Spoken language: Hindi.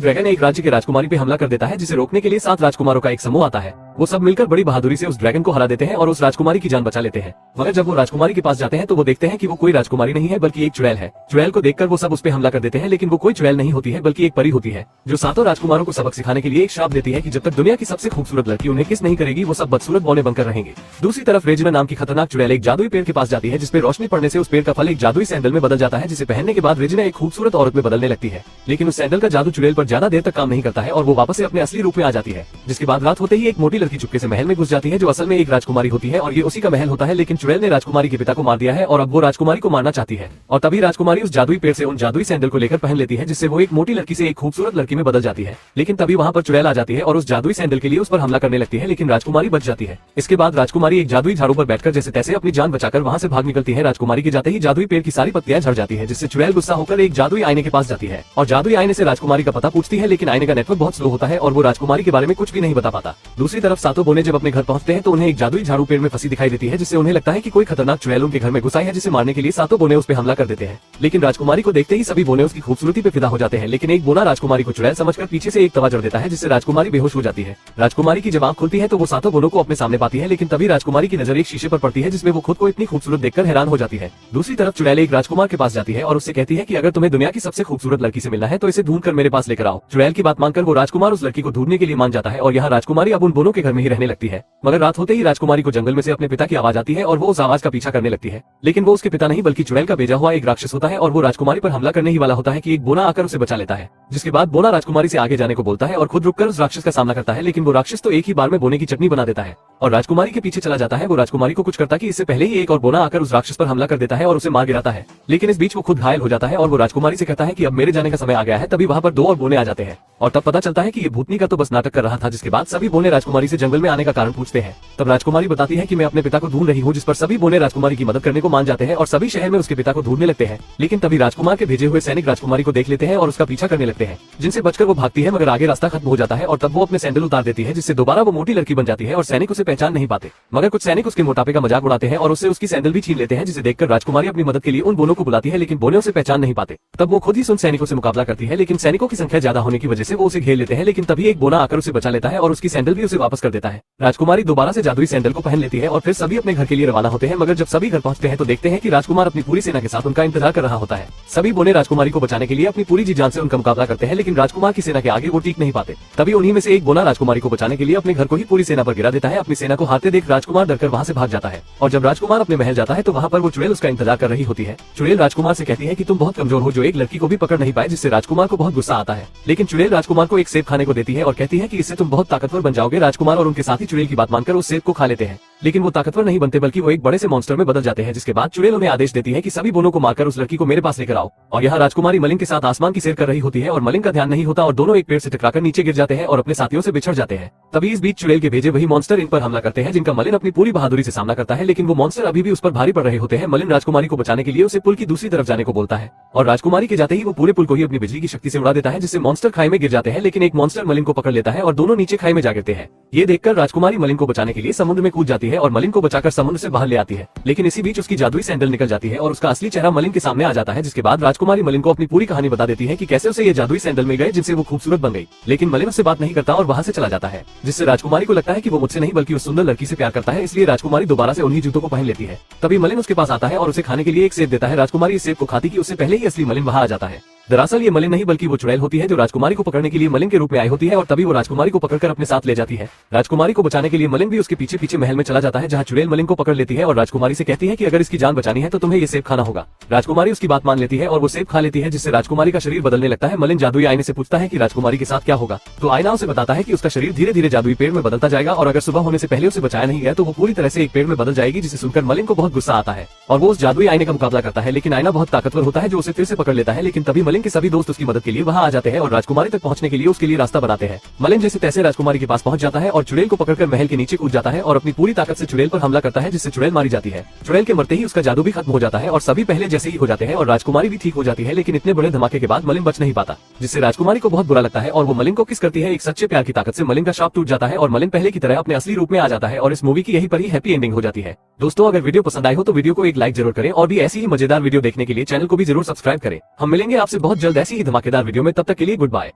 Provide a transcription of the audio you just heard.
एक ड्रैगन एक राज्य के राजकुमारी पे हमला कर देता है, जिसे रोकने के लिए 7 राजकुमारों का एक समूह आता है। वो सब मिलकर बड़ी बहादुरी से उस ड्रैगन को हरा देते हैं और उस राजकुमारी की जान बचा लेते हैं। मगर जब वो राजकुमारी के पास जाते हैं तो वो देखते हैं कि वो कोई राजकुमारी नहीं है बल्कि एक चुड़ैल है। चुड़ैल को देखकर वो सब उस पे हमला कर देते हैं, लेकिन वो कोई चुड़ैल नहीं होती है बल्कि एक परी होती है, जो 7 राजकुमारों को सबक सिखाने के लिए एक श्राप देती है कि जब तक दुनिया की सबसे खूबसूरत लड़की उन्हें किस नहीं करेगी वो सब बदसूरत बौने बनकर रहेंगे। दूसरी तरफ रेजिना नाम की खतरनाक चुड़ैल एक जादुई पेड़ के पास जाती है, जिसपे रोशनी पड़ने से उस पेड़ का फल एक जादुई सैंडल में बदल जाता है, जिसे पहनने के बाद रेजिना एक खूबसूरत औरत में बदलने लगती है। लेकिन उस सैंडल का जादू चुड़ैल पर ज्यादा देर तक काम नहीं करता है और वो वापस से अपने असली रूप में आ जाती है। जिसके बाद रात होते ही एक मोटी लड़की चुपके से महल में घुस जाती है, जो असल में एक राजकुमारी होती है और ये उसी का महल होता है। लेकिन चुड़ैल ने राजकुमारी के पिता को मार दिया है और अब वो राजकुमारी को मारना चाहती है, और तभी राजकुमारी उस जादुई पेड़ से उन जादुई सैंडल को लेकर पहन लेती है, जिससे वो एक मोटी लड़की से एक खूबसूरत लड़की में बदल जाती है। लेकिन तभी वहाँ पर चुड़ैल आ जाती है और उस जादुई सैंडल के लिए उस पर हमला करने लगती है, लेकिन राजकुमारी बच जाती है। इसके बाद राजकुमारी एक जादुई झाड़ू पर बैठकर जैसे तैसे अपनी जान बचाकर वहाँ से भाग निकलती है। राजकुमारी के जाते ही जादुई पेड़ की सारी पत्तियां झड़ जाती है, जिससे चुड़ैल गुस्सा होकर एक जादुई आईने के पास जाती है और जादुई आईने से राजकुमारी का पता पूछती है, लेकिन आईने का नेटवर्क बहुत स्लो होता है और वो राजकुमारी के बारे में कुछ भी नहीं बता पाता। दूसरी तरफ सातों बोने जब अपने घर पहुंचते हैं तो उन्हें एक जादुई झाड़ू पेड़ में फंसी दिखाई देती है, जिससे उन्हें लगता है कि कोई खतरनाक चुड़ैल उनके घर में घुसा है, जिसे मारने के लिए सातों बोने उस पर हमला कर देते हैं। लेकिन राजकुमारी को देखते ही सभी बोने उसकी खूबसूरती पे फिदा हो जाते हैं, लेकिन एक बोना राजकुमारी को चुड़ैल समझकर पीछे से एक तवा जड़ देता है, जिससे राजकुमारी बेहोश हो जाती है। राजकुमारी की जब आंख खुलती है तो वो सातों बोनों को अपने सामने पाती है, लेकिन तभी राजकुमारी की नजर एक शीशे पर पड़ती है, जिसमें वो खुद को इतनी खूबसूरत देखकर हैरान हो जाती है। दूसरी तरफ चुड़ैल एक राजकुमार के पास जाती है और उससे कहती है कि अगर तुम्हें दुनिया की सबसे खूबसूरत लड़की से मिलना है तो इसे ढूंढ कर मेरे पास लेकर आओ। चुड़ैल की बात मानकर वो राजकुमार उस लड़की को ढूंढने के लिए मान जाता है और यहाँ राजकुमारी अब उन बोनों के घर में ही रहने लगती है। मगर रात होते ही राजकुमारी को जंगल में से अपने पिता की आवाज आती है और वो उस आवाज का पीछा करने लगती है, लेकिन वो उसके पिता नहीं बल्कि चुड़ैल का भेजा हुआ एक राक्षस होता है और वो राजकुमारी पर हमला करने ही वाला होता है कि एक बोना आकर उसे बचा लेता है। जिसके बाद बोना राजकुमारी से आगे जाने को बोलता है और खुद रुककर उस राक्षस का सामना करता है, लेकिन वो राक्षस तो एक ही बार में बोने की चटनी बना देता है और राजकुमारी के पीछे चला जाता है। वो राजकुमारी को कुछ करता कि इससे पहले ही एक और बोना आकर उस राक्षस पर हमला कर देता है और उसे मार गिराता है, लेकिन इस बीच वो खुद घायल हो जाता है और वो राजकुमारी से कहता है कि अब मेरे जाने का समय आ गया है। तभी वहाँ पर 2 और बोने आ जाते हैं और तब पता चलता है कि ये भूतनी का तो बस नाटक कर रहा था। जिसके बाद सभी बोने राजकुमारी से जंगल में आने का कारण पूछते हैं। तब राजकुमारी बताती है कि मैं अपने पिता को ढूंढ रही हूँ, जिस पर सभी बोने राजकुमारी की मदद करने को मान जाते हैं और सभी शहर में उसके पिता को ढूंढने लगते हैं। लेकिन तभी राजकुमार के भेजे हुए सैनिक राजकुमारी को देख लेते हैं और उसका पीछा करने लगते हैं, जिनसे बचकर वो भागती है, मगर आगे रास्ता खत्म हो जाता है और तब वो अपने सैंडल उतार देती है, जिससे दोबारा वो मोटी लड़की बन जाती है और सैनिक उसे पहचान नहीं पाते। मगर कुछ सैनिक उसके मोटापे का मजाक उड़ाते हैं और उससे उसकी सैंडल भी छीन लेते हैं, जिसे देखकर राजकुमारी अपनी मदद के लिए उन बोनों को बुलाती है, लेकिन बोने उसे पहचान नहीं पाते। तब वो खुद ही उन सैनिकों से मुकाबला करती है, लेकिन सैनिकों की संख्या ज्यादा होने की वजह से वो उसे घेर लेते हैं। लेकिन तभी एक बोना आकर उसे बचा लेता है और उसकी सैंडल भी उसे वापस कर देता है। राजकुमारी दोबारा से जादुई सैंडल को पहन लेती है और फिर सभी अपने घर के लिए रवाना होते हैं। मगर जब सभी घर पहुंचते हैं तो देखते हैं कि राजकुमार अपनी पूरी सेना के साथ उनका इंतजार कर रहा होता है। सभी बोने राजकुमारी को बचाने के लिए अपनी पूरी जी जान से उनका मुकाबला करते हैं, लेकिन राजकुमार की सेना के आगे वो टिक नहीं पाते। तभी उन्हीं में से एक बोना राजकुमारी को बचाने के लिए अपने घर को ही पूरी सेना पर गिरा देता है। अपनी सेना को हारते देख राजकुमार डरकर वहाँ से भाग जाता है और जब राजकुमार अपने महल जाता है तो वहाँ पर वो चुड़ैल उसका इंतजार कर रही होती है। चुड़ैल राजकुमार से कहती है कि तुम बहुत कमजोर हो, जो एक लड़की को भी पकड़ नहीं पाए, जिससे राजकुमार को बहुत गुस्सा आता है। लेकिन चुड़ैल राजकुमार को एक सेब खाने को देती है और कहती है कि इससे तुम बहुत ताकतवर बन जाओगे। राजकुमार और उनके साथी चुड़ैल की बात मानकर उस सेब को खा लेते हैं, लेकिन वो ताकतवर नहीं बनते बल्कि वो एक बड़े से मॉन्स्टर में बदल जाते हैं। जिसके बाद चुड़ैल उन्हें आदेश देती है कि सभी बोनों को मारकर उस लड़की को मेरे पास लेकर आओ। और यहाँ राजकुमारी मलिंग के साथ आसमान की सैर कर रही होती है और मलिंग का ध्यान नहीं होता और दोनों एक पेड़ से टकराकर नीचे गिर जाते हैं और अपने साथियों से बिछड़ जाते हैं। तभी इस बीच चुड़ैल के भेजे वही मॉन्स्टर इन पर हमला करते हैं, जिनका मलिन अपनी पूरी बहादुरी से सामना करता है, लेकिन वो मॉन्स्टर अभी भी उस पर भारी पड़ रहे होते हैं। मलिन राजकुमारी को बचाने के लिए उसे पुल की दूसरी तरफ जाने को बोलता है और राजकुमारी के जाते ही वो पूरे पुल को ही अपनी बिजली की शक्ति से उड़ा देता है, जिससे मॉन्स्टर खाई में गिर जाते हैं। लेकिन एक मॉन्स्टर मलिन को पकड़ लेता है और दोनों नीचे खाई में जा गिरते हैं। ये देखकर राजकुमारी मलिन को बचाने के लिए समुद्र में कूद जाती है और मलिन को बचाकर समुद्र से बाहर ले आती है, लेकिन इसी बीच उसकी जादुई सैंडल निकल जाती है और उसका असली चेहरा मलिन के सामने आ जाता है। जिसके बाद राजकुमारी मलिन को अपनी पूरी कहानी बता देती है कि कैसे उसे ये जादुई सैंडल मिल गए, जिनसे वो खूबसूरत बन गई। लेकिन मलिन उससे बात नहीं करता और वहाँ से चला जाता है, जिससे राजकुमारी को लगता है कि वो मुझसे नहीं बल्कि उस सुंदर लड़की से प्यार करता है। इसलिए राजकुमारी दोबारा से उन्हीं जूतों को पहन लेती है। तभी मलिन उसके पास आता है और उसे खाने के लिए एक सेब देता है। राजकुमारी इस सेब को खाती कि उससे पहले ही असली मलिन वहाँ आ जाता है। दरअसल ये मलिन नहीं बल्कि वो चुड़ैल होती है, जो राजकुमारी को पकड़ने के लिए मलिन के रूप में आई होती है और तभी वो राजकुमारी को पकड़कर अपने साथ ले जाती है। राजकुमारी को बचाने के लिए मलिन भी उसके पीछे पीछे महल में चला जाता है, जहाँ चुड़ैल मलिन को पकड़ लेती है और राजकुमारी से कहती है कि अगर इसकी जान बचानी है तो तुम्हें ये सेब खाना होगा। राजकुमारी उसकी बात मान लेती है और वो सेब खा लेती है, जिससे राजकुमारी का शरीर बदलने लगता है। मलिन जादुई आईने से पूछता है कि राजकुमारी के साथ क्या होगा, तो आईना उसे बताता है कि उसका शरीर धीरे धीरे जादुई पेड़ में बदलता जाएगा और अगर सुबह होने से पहले उसे बचाया नहीं गया तो वो पूरी तरह से एक पेड़ में बदल जाएगी। जिसे सुनकर मलिन को बहुत गुस्सा आता है और वो उस जादुई आईने का मुकाबला करता है, लेकिन आईना बहुत ताकतवर होता है जो उसे फिर से पकड़ लेता है। लेकिन तभी मलिन के सभी दोस्त उसकी मदद के लिए वहाँ आ जाते हैं और राजकुमारी तक पहुंचने के लिए उसके लिए रास्ता बनाते हैं। मलिन जैसे तैसे राजकुमारी के पास पहुंच जाता है और चुड़ैल को पकड़कर महल के नीचे कूद जाता है और अपनी पूरी ताकत से चुड़ैल पर हमला करता है, जिससे चुड़ैल मारी जाती है। चुड़ैल के मरते ही उसका जादू भी खत्म हो जाता है और सभी पहले जैसे ही हो जाते हैं और राजकुमारी भी ठीक हो जाती है। लेकिन इतने बड़े धमाके के बाद मलिन बच नहीं पाता, जिससे राजकुमारी को बहुत बुरा लगता है और वो मलिन को किस करती है। एक सच्चे प्यार की ताकत से मलिन का श्राप टूट जाता है और मलिन पहले की तरह अपने असली रूप में आ जाता है और इस मूवी की यही पर ही हैप्पी एंडिंग हो जाती है। दोस्तों, अगर वीडियो पसंद आई हो तो वीडियो को एक लाइक जरूर करें और भी ऐसी ही मजेदार वीडियो देखने के लिए चैनल को भी जरूर सब्सक्राइब करें। हम मिलेंगे आपसे बहुत जल्द ऐसी ही धमाकेदार वीडियो में, तब तक के लिए गुड बाय।